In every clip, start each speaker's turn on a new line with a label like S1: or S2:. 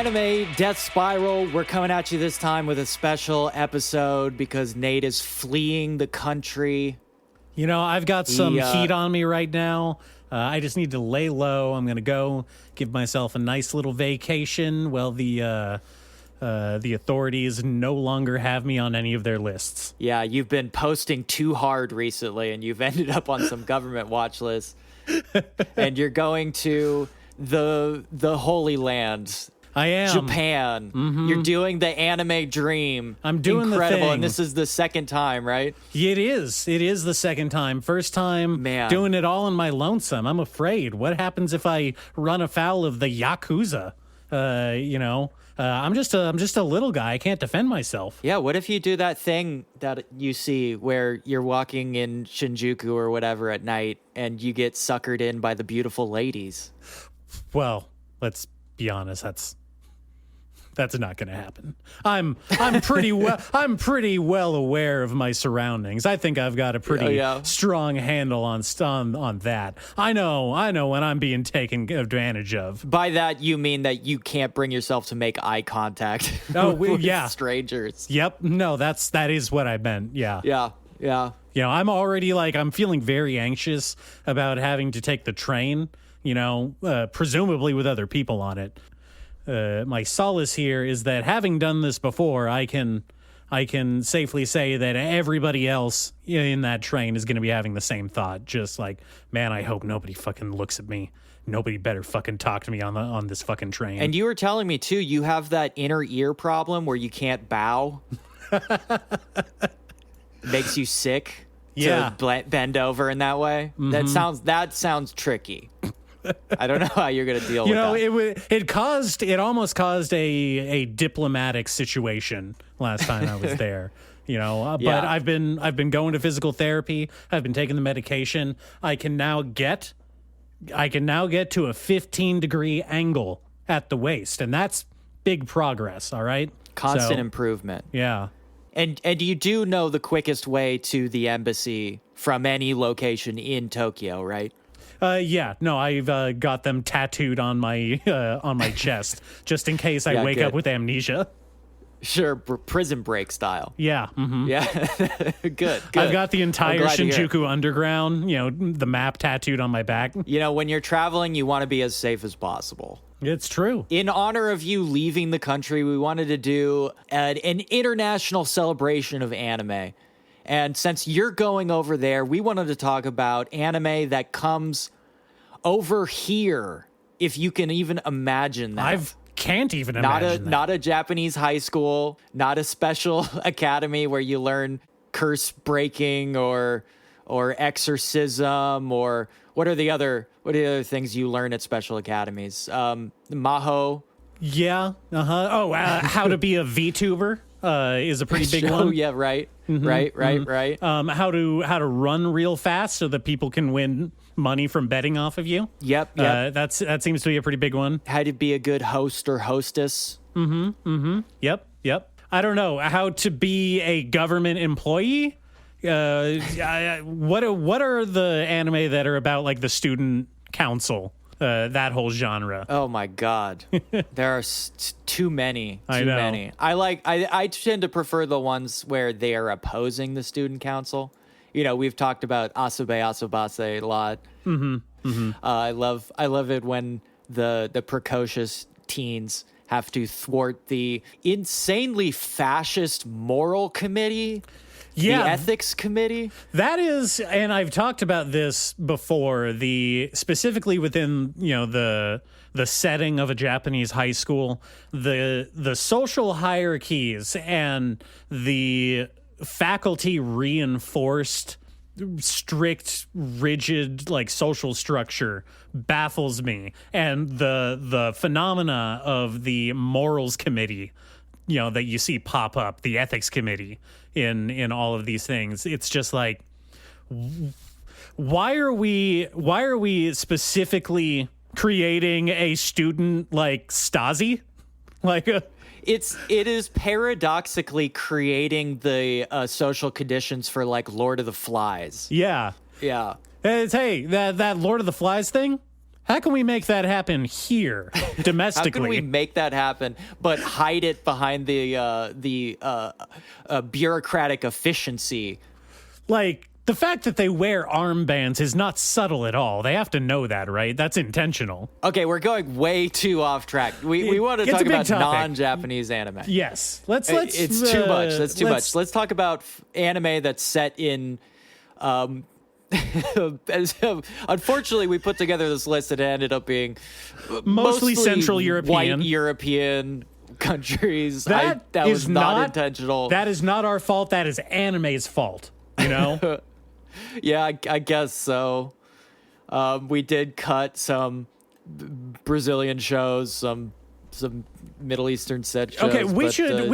S1: Anime Death Spiral, we're coming at you this time with a special episode because Nate is fleeing the country.
S2: You know, I've got some heat on me right now. I just need to lay low. I'm going to go give myself a nice little vacation while the authorities no longer have me on any of their lists.
S1: Yeah, you've been posting too hard recently, and you've ended up on some government watch lists. And you're going to the Holy Land.
S2: I am.
S1: Japan. Mm-hmm. You're doing the anime dream.
S2: I'm doing
S1: Incredible.
S2: the thing.
S1: And this is the second time, right?
S2: It is. It is the second time. First time doing it all on my lonesome. I'm afraid. What happens if I run afoul of the Yakuza? I'm just a little guy. I can't defend myself.
S1: Yeah, what if you do that thing that you see where you're walking in Shinjuku or whatever at night and you get suckered in by the beautiful ladies?
S2: Well, let's be honest, that's not going to happen. I'm pretty well aware of my surroundings. I think I've got a pretty strong handle on that. I know when I'm being taken advantage of.
S1: By that you mean that you can't bring yourself to make eye contact with strangers.
S2: Yep. No, that is what I meant. Yeah.
S1: Yeah.
S2: You know, I'm already I'm feeling very anxious about having to take the train, presumably with other people on it. My solace here is that having done this before, I can safely say that everybody else in that train is going to be having the same thought. Just like, man, I hope nobody fucking looks at me. Nobody better fucking talk to me on this fucking train.
S1: And you were telling me too, you have that inner ear problem where you can't bow. Makes you sick.
S2: Yeah.
S1: To bend over in that way. Mm-hmm. That sounds tricky. I don't know how you're going to deal with that.
S2: It almost caused a diplomatic situation last time I was there. But I've been going to physical therapy. I've been taking the medication. I can now get to a 15-degree angle at the waist, and that's big progress, all right?
S1: Constant improvement.
S2: Yeah.
S1: And you do know the quickest way to the embassy from any location in Tokyo, right?
S2: Yeah, no, I've got them tattooed on my chest just in case I wake up with amnesia.
S1: Sure, Prison Break style.
S2: Yeah. Mm-hmm.
S1: Yeah. Good.
S2: I've got the entire Shinjuku Underground, the map tattooed on my back.
S1: When you're traveling, you want to be as safe as possible.
S2: It's true.
S1: In honor of you leaving the country, we wanted to do an international celebration of anime. And since you're going over there, we wanted to talk about anime that comes over here, if you can even imagine that.
S2: I can't even imagine that.
S1: Not a Japanese high school, not a special academy where you learn curse breaking or exorcism, or what are the other things you learn at special academies? Maho.
S2: Yeah. Uh-huh. How to be a VTuber. Is a pretty big one.
S1: Yeah, right. Mm-hmm, right.
S2: How to run real fast so that people can win money from betting off of you.
S1: Yep.
S2: That seems to be a pretty big one.
S1: How to be a good host or hostess.
S2: Yep. I don't know how to be a government employee. What are the anime that are about like the student council? That whole genre.
S1: Oh my God, there are too many.
S2: I know.
S1: Many. I tend to prefer the ones where they are opposing the student council. We've talked about Asobe Asobase a lot.
S2: Mm-hmm.
S1: I love it when the precocious teens have to thwart the insanely fascist moral committee.
S2: Yeah,
S1: the ethics committee.
S2: That is, and I've talked about this before. Specifically within the setting of a Japanese high school, the social hierarchies and the faculty reinforced strict, rigid social structure baffles me, and the phenomena of the morals committee, that you see pop up, the ethics committee in all of these things. It's just like, why are we specifically creating a student like Stasi?
S1: It is paradoxically creating the social conditions for Lord of the Flies.
S2: Yeah.
S1: Yeah.
S2: Hey, that Lord of the Flies thing, How can we make that happen here, domestically?
S1: How can we make that happen, but hide it behind the bureaucratic efficiency?
S2: Like, the fact that they wear armbands is not subtle at all. They have to know that, right? That's intentional.
S1: Okay, we're going way too off track. We want to
S2: It's a
S1: talk
S2: big
S1: about
S2: topic.
S1: Non-Japanese anime.
S2: Yes. Let's
S1: It's too much. That's too much. Let's talk about anime that's set in. Unfortunately, we put together this list and it ended up being
S2: mostly Central European.
S1: white European countries.
S2: That
S1: was
S2: is
S1: not intentional.
S2: That is not our fault. That is anime's fault. You know?
S1: Yeah, I guess so. We did cut some Brazilian shows, some Middle Eastern set shows.
S2: Okay, we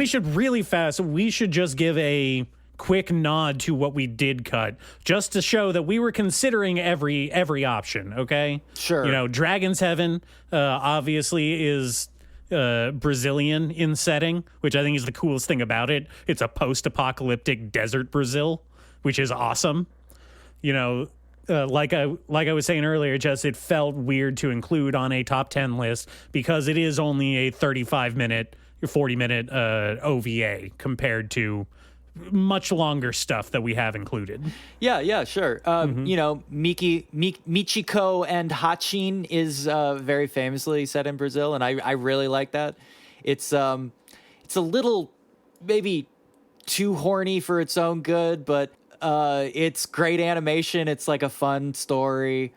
S2: should really fast. We should just give a quick nod to what we did cut, just to show that we were considering every option. Okay,
S1: sure.
S2: You know, Dragon's Heaven obviously is Brazilian in setting, which I think is the coolest thing about it. It's a post-apocalyptic desert Brazil, which is awesome. You know, like I was saying earlier, just it felt weird to include on a top 10 list because it is only a 35-minute, 40-minute OVA compared to much longer stuff that we have included.
S1: Yeah, sure. You know, Michiko and Hachin is very famously set in Brazil, and I really like that. It's a little maybe too horny for its own good, but it's great animation. It's like a fun story.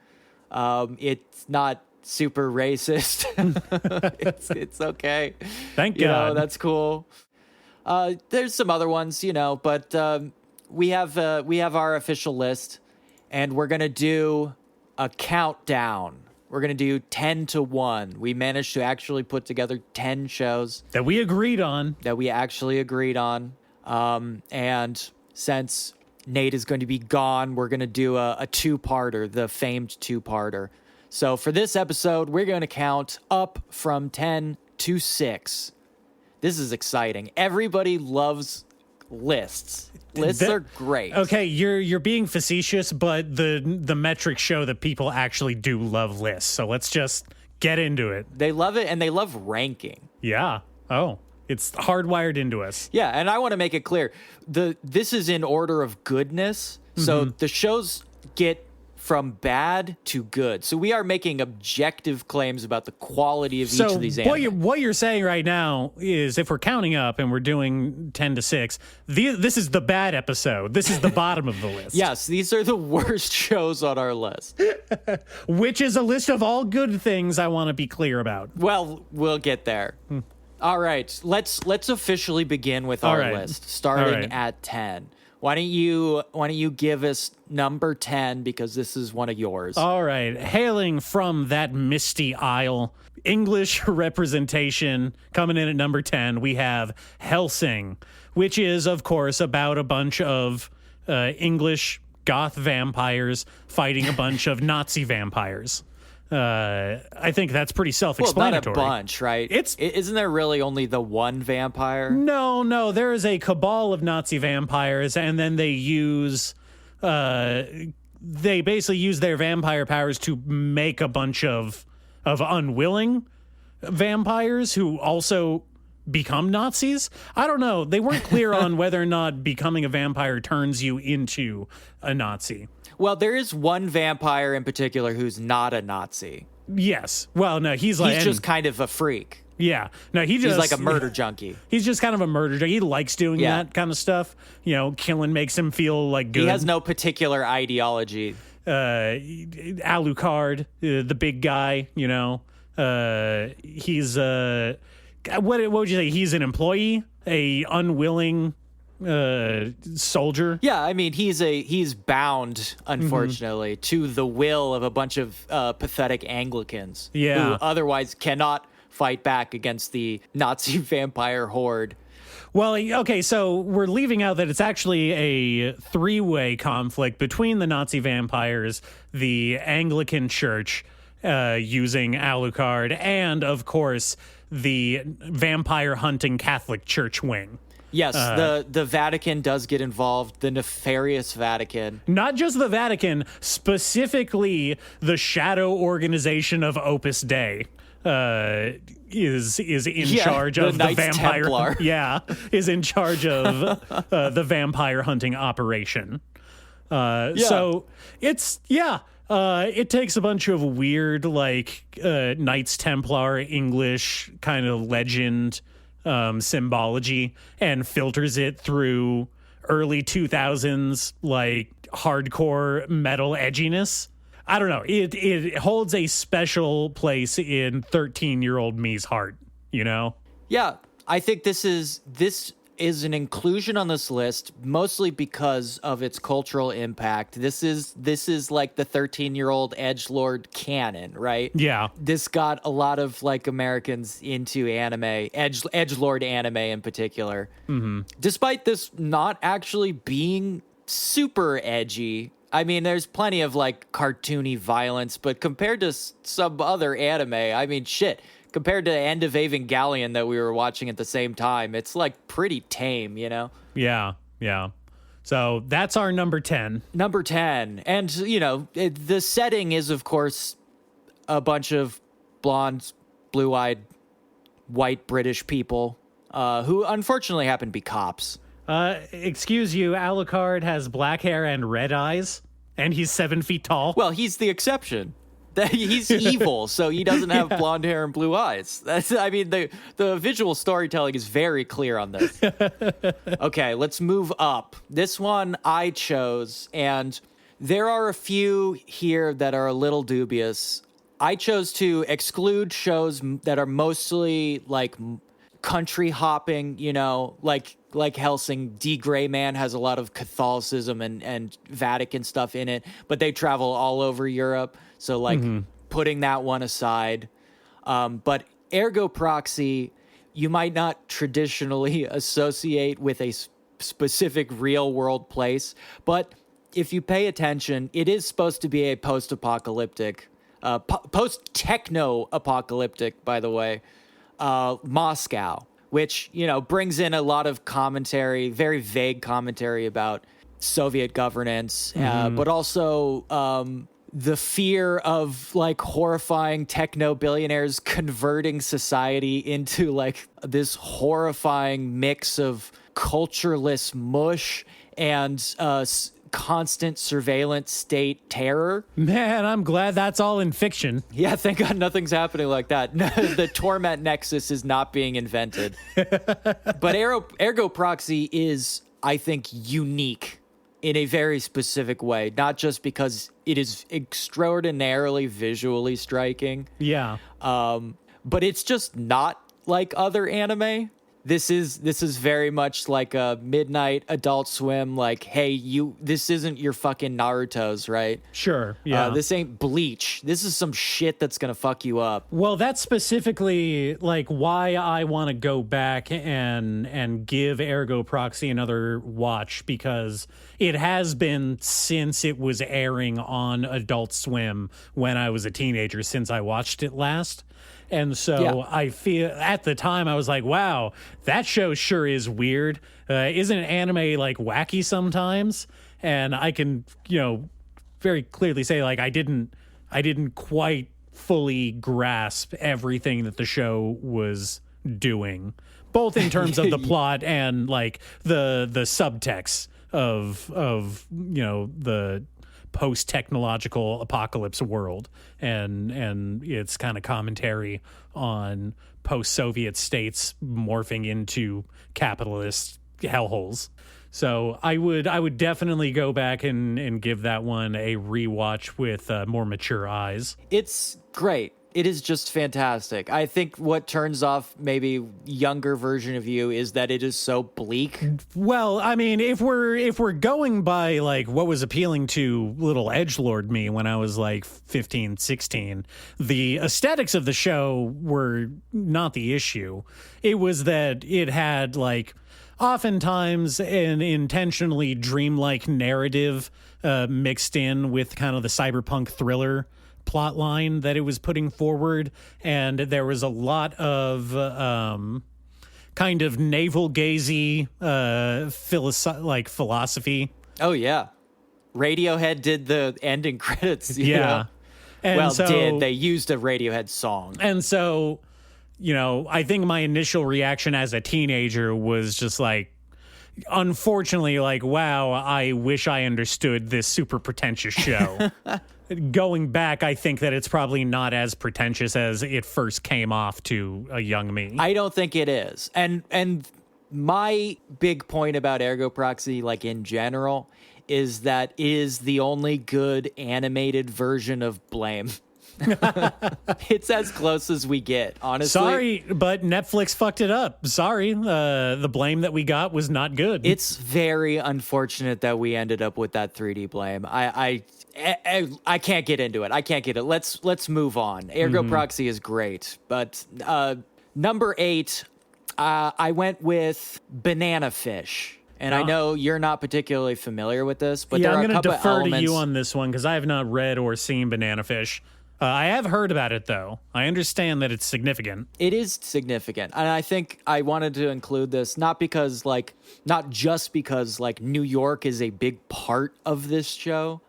S1: It's not super racist. it's okay.
S2: Thank God.
S1: You know, that's cool. There's some other ones, you know, but we have our official list, and we're gonna do a countdown. We're gonna do 10 to 1. We managed to actually put together 10 shows
S2: that we agreed on.
S1: And since Nate is going to be gone, we're gonna do a two-parter, the famed two-parter. So for this episode, we're gonna count up from 10 to 6. This is exciting. Everybody loves lists. Lists are great.
S2: Okay, you're being facetious, but the metrics show that people actually do love lists. So let's just get into it.
S1: They love it, and they love ranking.
S2: Yeah. Oh, it's hardwired into us.
S1: Yeah, and I want to make it clear. This is in order of goodness. So the shows get from bad to good. So we are making objective claims about the quality of each of these anime.
S2: What you're saying right now is if we're counting up and we're doing 10 to 6, this is the bad episode. This is the bottom of the list.
S1: Yes, these are the worst shows on our list.
S2: Which is a list of all good things I want to be clear about.
S1: Well, we'll get there. All right, let's officially begin with our list, starting at 10. Why don't you give us number 10, because this is one of yours.
S2: All right. Hailing from that misty isle, English representation coming in at number 10, we have Hellsing, which is, of course, about a bunch of English goth vampires fighting a bunch of Nazi vampires. I think that's pretty self-explanatory.
S1: Well, not a bunch, right? Isn't there really only the one vampire?
S2: No. There is a cabal of Nazi vampires, and then they basically use their vampire powers to make a bunch of unwilling vampires who also become Nazis. I don't know. They weren't clear on whether or not becoming a vampire turns you into a Nazi.
S1: Well, there is one vampire in particular who's not a Nazi.
S2: Yes. Well, no, he's
S1: just kind of a freak.
S2: Yeah. No, he's
S1: like a murder junkie.
S2: He's just kind of a murder junkie. He likes doing that kind of stuff. You know, killing makes him feel like good.
S1: He has no particular ideology.
S2: Alucard, the big guy, you know. He's what would you say? He's an employee, a unwilling soldier.
S1: Yeah, I mean, he's bound, unfortunately, to the will of a bunch of pathetic Anglicans who otherwise cannot fight back against the Nazi vampire horde.
S2: Well, okay, so we're leaving out that it's actually a three-way conflict between the Nazi vampires, the Anglican Church using Alucard, and, of course, the vampire hunting Catholic Church wing.
S1: Yes, the Vatican does get involved, the nefarious Vatican.
S2: Not just the Vatican, specifically the shadow organization of Opus Dei. Is in charge of the vampire.
S1: Templar.
S2: Yeah, is in charge of the vampire hunting operation. So it's it takes a bunch of weird like Knights Templar English kind of legend symbology and filters it through early 2000s like hardcore metal edginess. I don't know. It holds a special place in 13-year-old me's heart, you know?
S1: Yeah, I think this is an inclusion on this list mostly because of its cultural impact. This is like the 13-year-old edgelord canon, right?
S2: Yeah.
S1: This got a lot of like Americans into anime, edgelord anime in particular. Mm-hmm. Despite this not actually being super edgy. I mean, there's plenty of like cartoony violence, but compared to some other anime, I mean, shit. Compared to the end of Evangelion that we were watching at the same time, it's like pretty tame, you know?
S2: Yeah. So that's our number 10.
S1: Number 10. And, you know, the setting is, of course, a bunch of blonde, blue-eyed, white British people who unfortunately happen to be cops.
S2: Excuse you, Alucard has black hair and red eyes, and he's 7 feet tall.
S1: Well, he's the exception. He's evil, so he doesn't have blonde hair and blue eyes. I mean, the visual storytelling is very clear on this. Okay, let's move up. This one I chose, and there are a few here that are a little dubious. I chose to exclude shows that are mostly like country hopping, you know, like Hellsing. D. Gray Man has a lot of Catholicism and Vatican stuff in it, but they travel all over Europe. So like putting that one aside. But Ergo Proxy, you might not traditionally associate with a specific real world place, but if you pay attention, it is supposed to be a post-apocalyptic, post-techno-apocalyptic, by the way, Moscow, which, you know, brings in a lot of commentary, very vague commentary about Soviet governance, but also the fear of like horrifying techno billionaires converting society into like this horrifying mix of cultureless mush and constant surveillance state terror.
S2: Man, I'm glad that's all in fiction.
S1: Yeah, thank God nothing's happening like that. The torment nexus is not being invented. But Ergo Proxy is, I think, unique in a very specific way, not just because it is extraordinarily visually striking.
S2: Yeah.
S1: But it's just not like other anime. This is very much like a midnight Adult Swim, like, hey, this isn't your fucking Naruto's, right?
S2: Sure, yeah.
S1: This ain't Bleach. This is some shit that's gonna fuck you up.
S2: Well, that's specifically like why I want to go back and give Ergo Proxy another watch, because it has been since it was airing on Adult Swim when I was a teenager since I watched it last. And so I feel at the time I was like, wow, that show sure is weird. Isn't anime like wacky sometimes? And I can, you know, very clearly say like I didn't quite fully grasp everything that the show was doing, both in terms of the plot and like the subtext of you know, the post-technological apocalypse world and its kind of commentary on post-Soviet states morphing into capitalist hellholes. So I would definitely go back and give that one a rewatch with more mature eyes.
S1: It's great. It is just fantastic. I think what turns off maybe younger version of you is that it is so bleak.
S2: Well, I mean, if we're going by like what was appealing to little edgelord me when I was like 15, 16, the aesthetics of the show were not the issue. It was that it had like oftentimes an intentionally dreamlike narrative mixed in with kind of the cyberpunk thriller plot line that it was putting forward, and there was a lot of kind of navel-gazy philosophy.
S1: Oh, yeah. Radiohead did the ending credits. You know?
S2: And
S1: well,
S2: so,
S1: they used a Radiohead song.
S2: And so, I think my initial reaction as a teenager was just like, unfortunately, like, wow, I wish I understood this super pretentious show. Going back, I think that it's probably not as pretentious as it first came off to a young me.
S1: I don't think it is. And my big point about Ergo Proxy, like in general, is that it is the only good animated version of Blame. It's as close as we get, honestly.
S2: Sorry, but Netflix fucked it up. Sorry, the Blame that we got was not good.
S1: It's very unfortunate that we ended up with that 3D Blame. I can't get into it. I can't get it. Let's move on. Ergo Proxy is great, but number 8, I went with Banana Fish. And I know you're not particularly familiar with this, but there are a couple of elements.
S2: I'm going to defer to you on this one because I have not read or seen Banana Fish. I have heard about it, though. I understand that it's significant.
S1: It is significant. And I think I wanted to include this not just because New York is a big part of this show.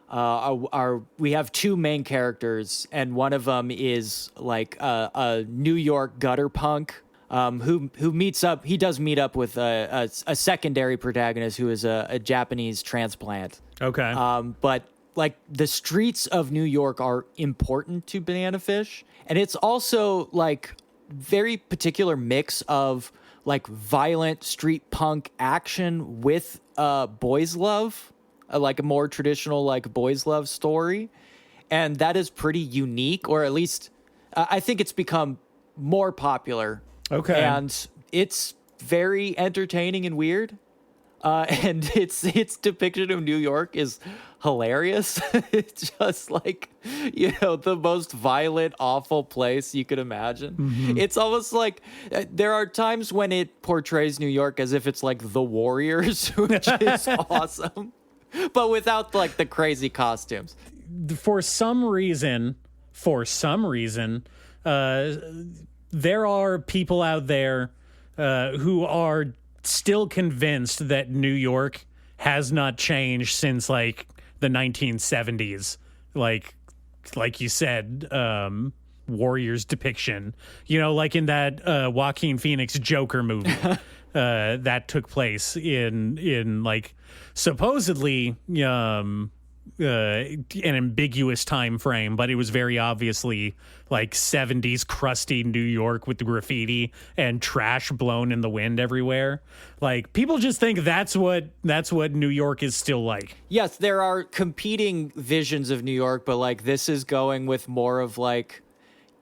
S1: We have 2 main characters, and one of them is like a New York gutter punk who meets up. He does meet up with a secondary protagonist who is a Japanese transplant.
S2: Okay.
S1: But like the streets of New York are important to Banana Fish, and it's also like very particular mix of like violent street punk action with boys love, like a more traditional like boys love story, and that is pretty unique, or at least I think it's become more popular.
S2: Okay.
S1: And it's very entertaining and weird. And its depiction of New York is hilarious. It's just like, the most violent, awful place you could imagine. Mm-hmm. It's almost like there are times when it portrays New York as if it's like the Warriors, which is awesome, but without like the crazy costumes.
S2: For some reason, there are people out there who are still convinced that New York has not changed since like the 1970s. Like you said, Warriors depiction, like in that Joaquin Phoenix Joker movie that took place in like supposedly an ambiguous time frame, but it was very obviously like 70s crusty New York with the graffiti and trash blown in the wind everywhere. Like people just think that's what New York is still like.
S1: Yes, there are competing visions of New York, but like this is going with more of like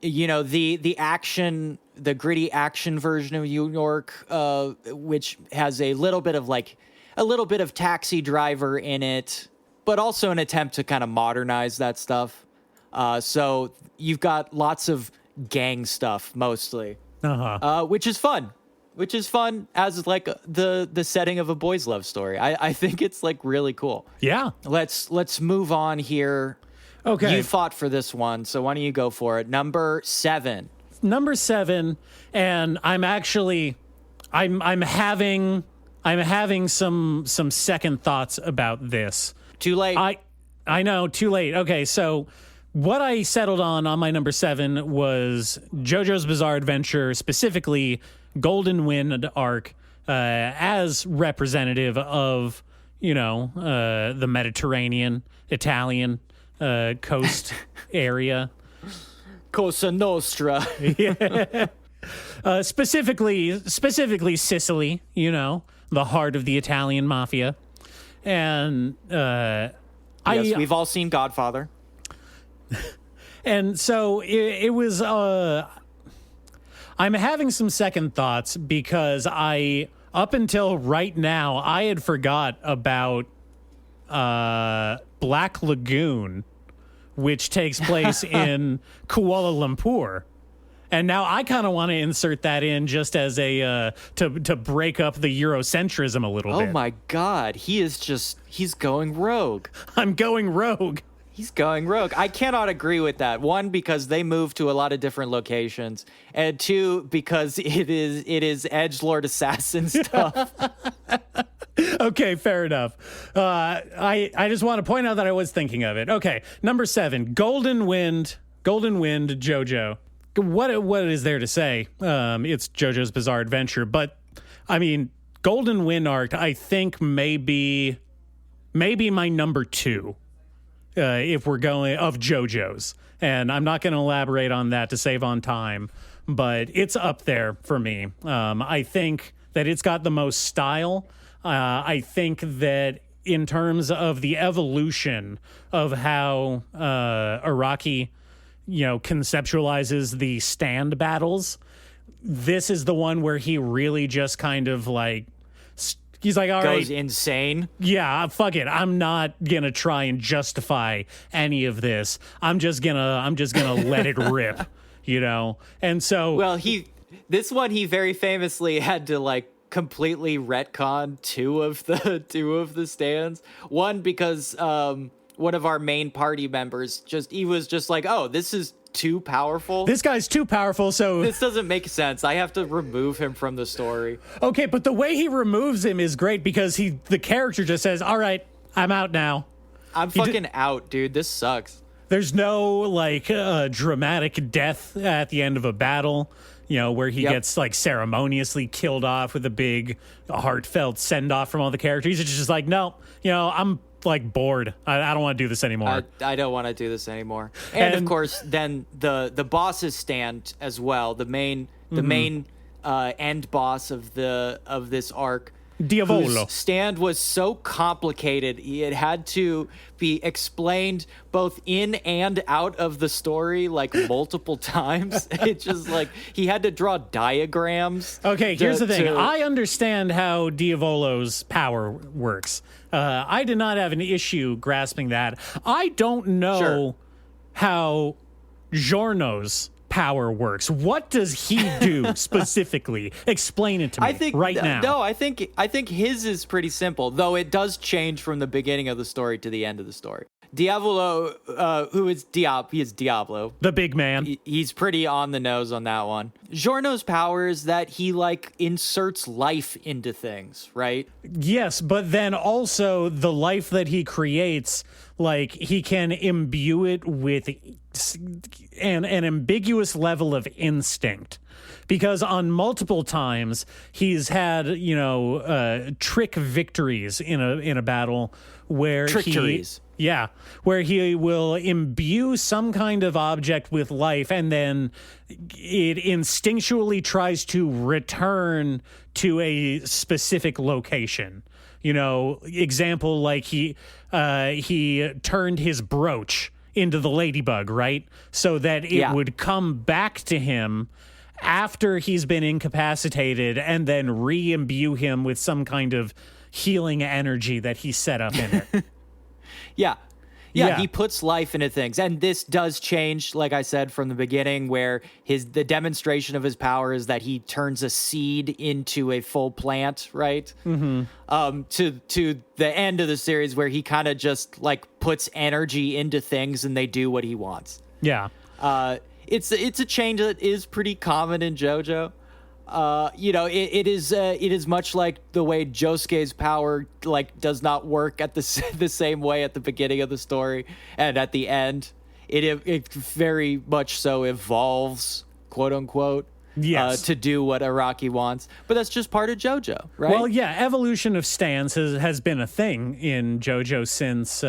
S1: the action, the gritty action version of New York, which has a little bit of Taxi Driver in it, but also an attempt to kind of modernize that stuff. So you've got lots of gang stuff mostly, which is fun as like the setting of a boys' love story. I think it's like really cool.
S2: Yeah.
S1: Let's move on here.
S2: Okay.
S1: You fought for this one, so why don't you go for it? Number 7, and I'm having some second thoughts about this. Too late.
S2: I know, too late. Okay, so what I settled on my number 7 was JoJo's Bizarre Adventure, specifically Golden Wind arc, as representative of, the Mediterranean, Italian coast area.
S1: Cosa Nostra.
S2: Yeah. Specifically Sicily, the heart of the Italian mafia. And
S1: yes, we've all seen Godfather.
S2: And so it was I'm having some second thoughts because up until right now I had forgot about Black Lagoon, which takes place in Kuala Lumpur. And now I kind of want to insert that in just as a to break up the Eurocentrism a little bit.
S1: Oh my God, he's going rogue.
S2: I'm going rogue.
S1: He's going rogue. I cannot agree with that. One, because they move to a lot of different locations, and two, because it is edgelord assassin stuff.
S2: Okay, fair enough. I just want to point out that I was thinking of it. Okay, number 7, Golden Wind Jojo. What is there to say? It's JoJo's Bizarre Adventure, but I mean, Golden Wind arc, I think maybe my number 2. If we're going of JoJo's, and I'm not going to elaborate on that to save on time, but it's up there for me. I think that it's got the most style. I think that in terms of the evolution of how Araki, conceptualizes the stand battles, this is the one where he really just kind of like. He's like, all right.
S1: Goes insane.
S2: Yeah, fuck it. I'm not gonna try and justify any of this. I'm just gonna let it rip, And so,
S1: well, this one he very famously had to like completely retcon two of the stands. One because one of our main party members he was just like, oh, this is too powerful.
S2: This guy's too powerful, so
S1: this doesn't make sense. I have to remove him from the story.
S2: Okay, but the way he removes him is great because the character just says, all right, I'm out now.
S1: I'm fucking out, dude. This sucks.
S2: There's no like dramatic death at the end of a battle, where he gets like ceremoniously killed off with a big heartfelt send off from all the characters. It's just like, no, I'm like bored. I don't want to do this anymore.
S1: I don't want to do this anymore. And of course, then the boss's stand as well. The main end boss of this arc,
S2: Diavolo.
S1: whose stand was so complicated it had to be explained both in and out of the story like multiple times. It's just like he had to draw diagrams.
S2: Okay, here's the thing. I understand how Diavolo's power works. I did not have an issue grasping that. I don't know how Giorno's power works. What does he do specifically? Explain it to me now.
S1: No, I think his is pretty simple, though it does change from the beginning of the story to the end of the story. Diavolo, he is Diablo.
S2: The big man.
S1: He's pretty on the nose on that one. Giorno's power is that he, like, inserts life into things, right?
S2: Yes, but then also the life that he creates, like, he can imbue it with an ambiguous level of instinct. Because on multiple times, he's had, trick victories in a battle where where he will imbue some kind of object with life and then it instinctually tries to return to a specific location. Example, like he turned his brooch into the ladybug, right? So that it would come back to him after he's been incapacitated and then re-imbue him with some kind of healing energy that he set up in it.
S1: Yeah, he puts life into things. And this does change, like I said, from the beginning, where the demonstration of his power is that he turns a seed into a full plant, right? Mm-hmm. To the end of the series where he kind of just like puts energy into things and they do what he wants.
S2: Yeah.
S1: It's a change that is pretty common in JoJo. It is much like the way Josuke's power like does not work at the same way at the beginning of the story and at the end. It very much so evolves, quote unquote, to do what Araki wants. But that's just part of JoJo, right?
S2: Well, yeah, evolution of stands has been a thing in JoJo since,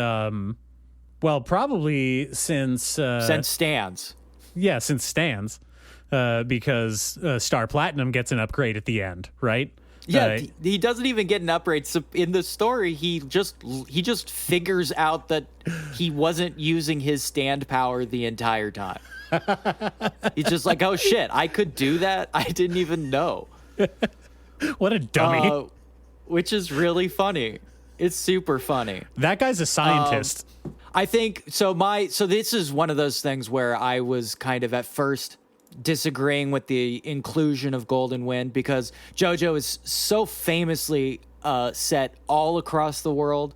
S2: probably since
S1: stands.
S2: Yeah, since stands. Because Star Platinum gets an upgrade at the end, right?
S1: Yeah, he doesn't even get an upgrade. So in the story, he just figures out that he wasn't using his stand power the entire time. He's just like, oh shit, I could do that? I didn't even know.
S2: What a dummy.
S1: Which is really funny. It's super funny.
S2: That guy's a scientist.
S1: I think, so this is one of those things where I was kind of at first disagreeing with the inclusion of Golden Wind because JoJo is so famously set all across the world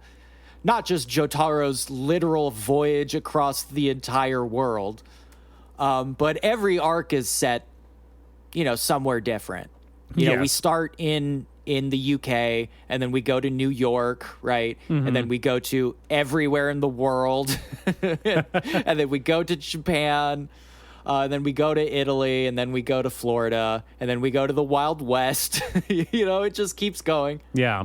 S1: not just Jotaro's literal voyage across the entire world, but every arc is set, somewhere different. We start in the UK, and then we go to New York, right? And then we go to everywhere in the world, and then we go to Japan, and then we go to Italy, and then we go to Florida, and then we go to the Wild West. It just keeps going.
S2: Yeah.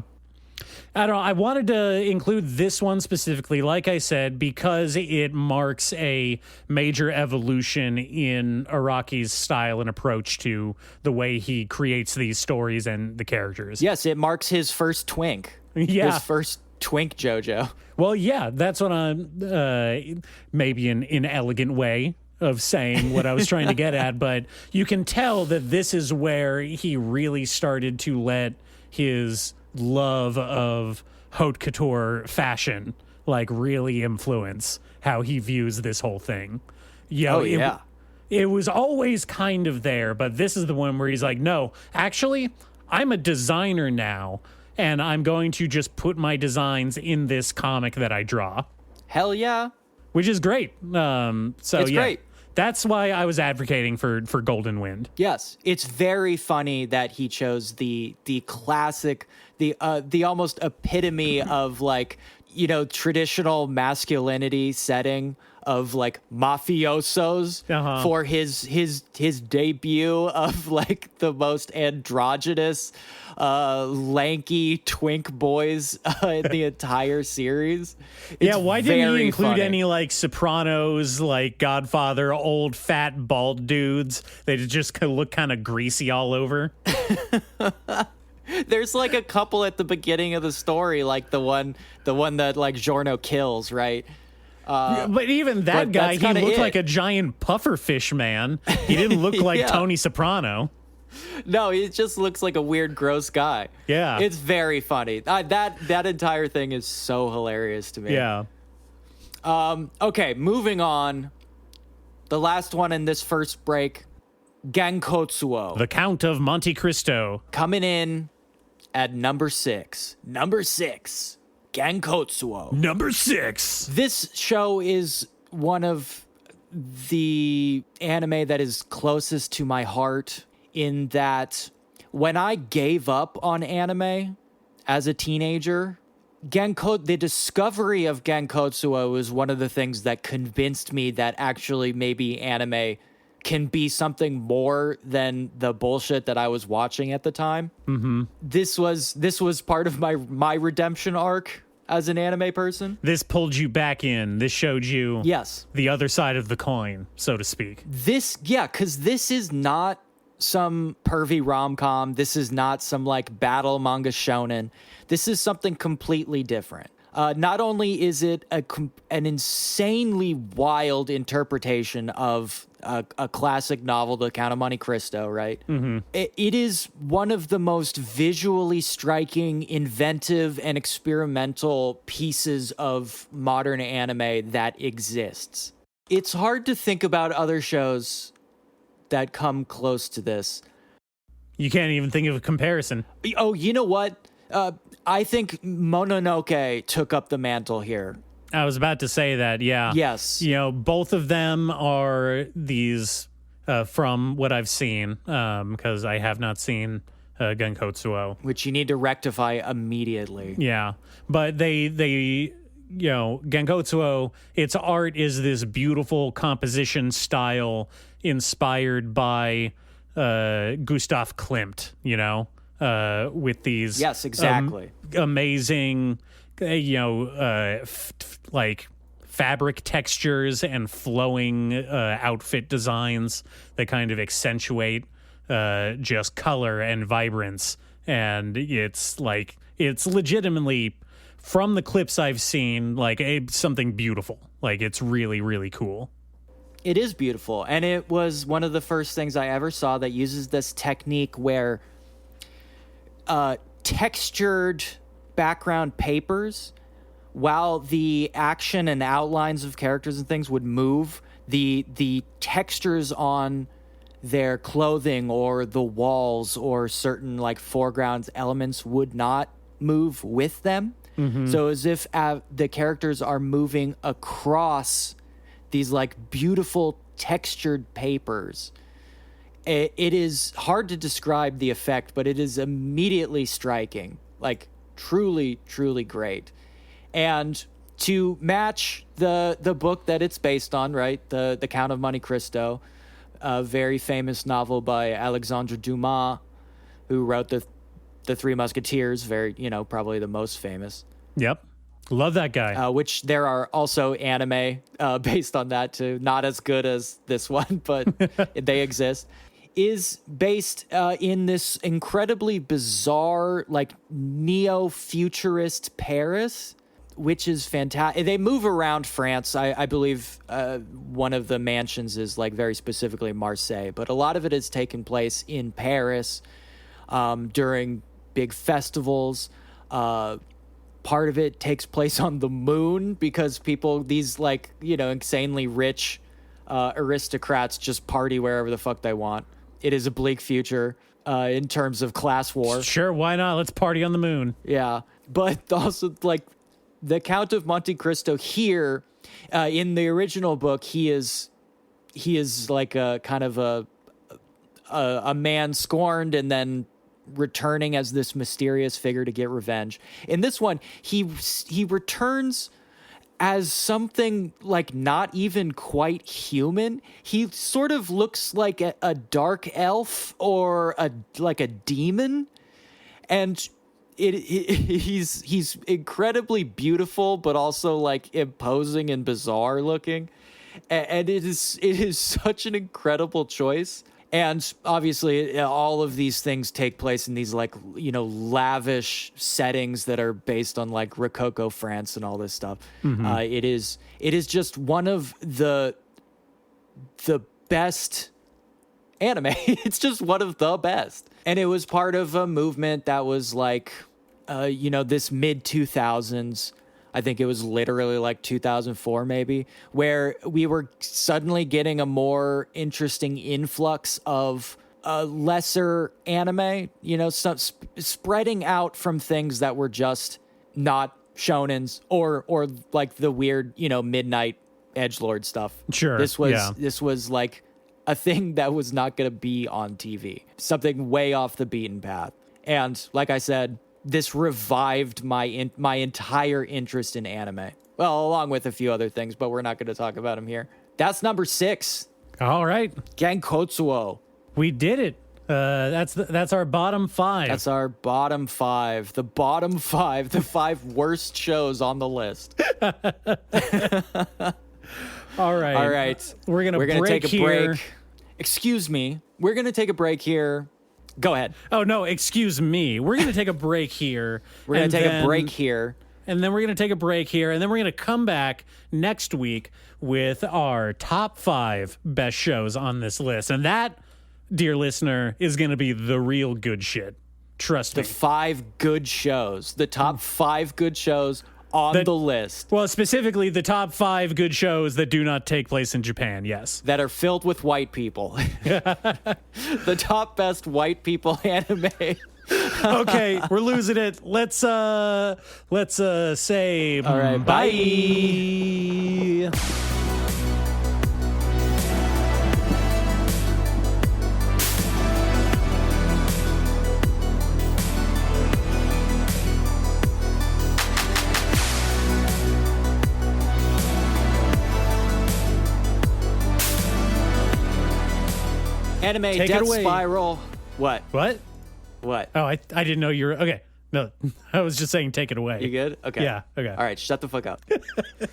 S2: I don't know. I wanted to include this one specifically, like I said, because it marks a major evolution in Araki's style and approach to the way he creates these stories and the characters.
S1: Yes, it marks his first twink.
S2: Yeah.
S1: His first twink JoJo.
S2: Well, yeah, that's what I'm maybe an inelegant way of saying what I was trying to get at, but you can tell that this is where he really started to let his love of haute couture fashion really influence how he views this whole thing. It was always kind of there, but this is the one where he's like, no, actually, I'm a designer now, and I'm going to just put my designs in this comic that I draw.
S1: Hell yeah.
S2: Which is great. It's
S1: great.
S2: That's why I was advocating for Golden Wind.
S1: Yes, it's very funny that he chose the classic, the almost epitome of traditional masculinity setting of mafiosos for his debut of the most androgynous, lanky twink boys in the entire series. It's
S2: why didn't he include
S1: funny.
S2: any Sopranos, Godfather, old fat bald dudes? They just look kind of greasy all over.
S1: There's a couple at the beginning of the story, the one that Giorno kills, right?
S2: But even that guy, he looked like a giant pufferfish man. He didn't look like Tony Soprano.
S1: No, he just looks like a weird, gross guy.
S2: Yeah.
S1: It's very funny. That entire thing is so hilarious to me.
S2: Yeah.
S1: Okay, moving on. The last one in this first break, Gankotsuo.
S2: The Count of Monte Cristo.
S1: Coming in at number 6. Number 6, Gankotsuo.
S2: Number 6.
S1: This show is one of the anime that is closest to my heart, in that when I gave up on anime as a teenager, the discovery of Gankotsuo was one of the things that convinced me that actually maybe anime can be something more than the bullshit that I was watching at the time. Mm-hmm. This was part of my redemption arc as an anime person.
S2: This pulled you back in. This showed you the other side of the coin, so to speak.
S1: Because this is not some pervy rom-com. This is not some battle manga shonen. This is something completely different. Not only is it an insanely wild interpretation of a classic novel, The Count of Monte Cristo, right? Mm-hmm. It is one of the most visually striking, inventive, and experimental pieces of modern anime that exists. It's hard to think about other shows that come close to this.
S2: You can't even think of a comparison.
S1: Oh, you know what? I think Mononoke took up the mantle here.
S2: I was about to say that, yeah.
S1: Yes.
S2: Both of them are these, from what I've seen, because I have not seen Gankotsuo.
S1: Which you need to rectify immediately.
S2: Yeah. But they Gankotsuo, its art is this beautiful composition style inspired by Gustav Klimt, with these
S1: yes, exactly
S2: amazing fabric textures and flowing outfit designs that kind of accentuate just color and vibrance. And it's legitimately, from the clips I've seen, something beautiful. It's really, really cool.
S1: It is beautiful, and it was one of the first things I ever saw that uses this technique where textured background papers, while the action and outlines of characters and things would move, the textures on their clothing or the walls or certain foreground elements would not move with them. So as if the characters are moving across these like beautiful textured papers. It is hard to describe the effect, but it is immediately striking, like truly, truly great. And to match the book that it's based on, right, the Count of Monte Cristo, a very famous novel by Alexandre Dumas, who wrote the Three Musketeers, very, probably the most famous.
S2: Yep. Love that guy.
S1: Which there are also anime based on that too. Not as good as this one, but they exist. Is based in this incredibly bizarre, like neo-futurist Paris, which is fantastic. They move around France. I believe one of the mansions is like very specifically Marseille, but a lot of it has taken place in Paris during big festivals. Part of it takes place on the moon because these like, insanely rich aristocrats just party wherever the fuck they want. It is a bleak future in terms of class war.
S2: Sure, why not? Let's party on the moon.
S1: Yeah, but also like the Count of Monte Cristo here in the original book, he is like a kind of a man scorned and then returning as this mysterious figure to get revenge. In this one, he returns as something like not even quite human. He sort of looks like a dark elf or like a demon, and he's incredibly beautiful, but also like imposing and bizarre looking, and it is such an incredible choice. And obviously, all of these things take place in these like, lavish settings that are based on like Rococo France and all this stuff. It is just one of the best anime. It's just one of the best. And it was part of a movement that was like, this mid 2000s. I think it was literally like 2004 maybe, where we were suddenly getting a more interesting influx of lesser anime, spreading out from things that were just not shonens or like the weird, midnight edgelord stuff.
S2: Sure.
S1: This was like a thing that was not going to be on TV, something way off the beaten path. And like I said, this revived my entire interest in anime. Well, along with a few other things, but we're not going to talk about them here. That's number 6.
S2: All right.
S1: Gankotsuo.
S2: We did it. That's our bottom 5.
S1: That's our bottom 5. The bottom 5, the 5 worst shows on the list.
S2: All right. We're gonna
S1: take a
S2: here.
S1: break. Excuse me. We're gonna take a break here. Go ahead.
S2: Oh, no, excuse me. We're going to take a break here.
S1: We're going to take a break here.
S2: And then we're going to take a break here. And then we're going to come back next week with our top 5 best shows on this list. And that, dear listener, is going to be the real good shit. Trust me.
S1: The 5 good shows. The top 5 good shows on the list.
S2: Well, specifically the top 5 good shows that do not take place in Japan, yes.
S1: That are filled with white people. The top best white people anime.
S2: Okay, we're losing it. Let's say
S1: all right,
S2: bye.
S1: Anime
S2: Take
S1: Death
S2: it away.
S1: Spiral. What?
S2: What?
S1: What?
S2: Oh, I didn't know you were... Okay. No, I was just saying take it away.
S1: You good? Okay.
S2: Yeah, okay.
S1: All right, shut the fuck up.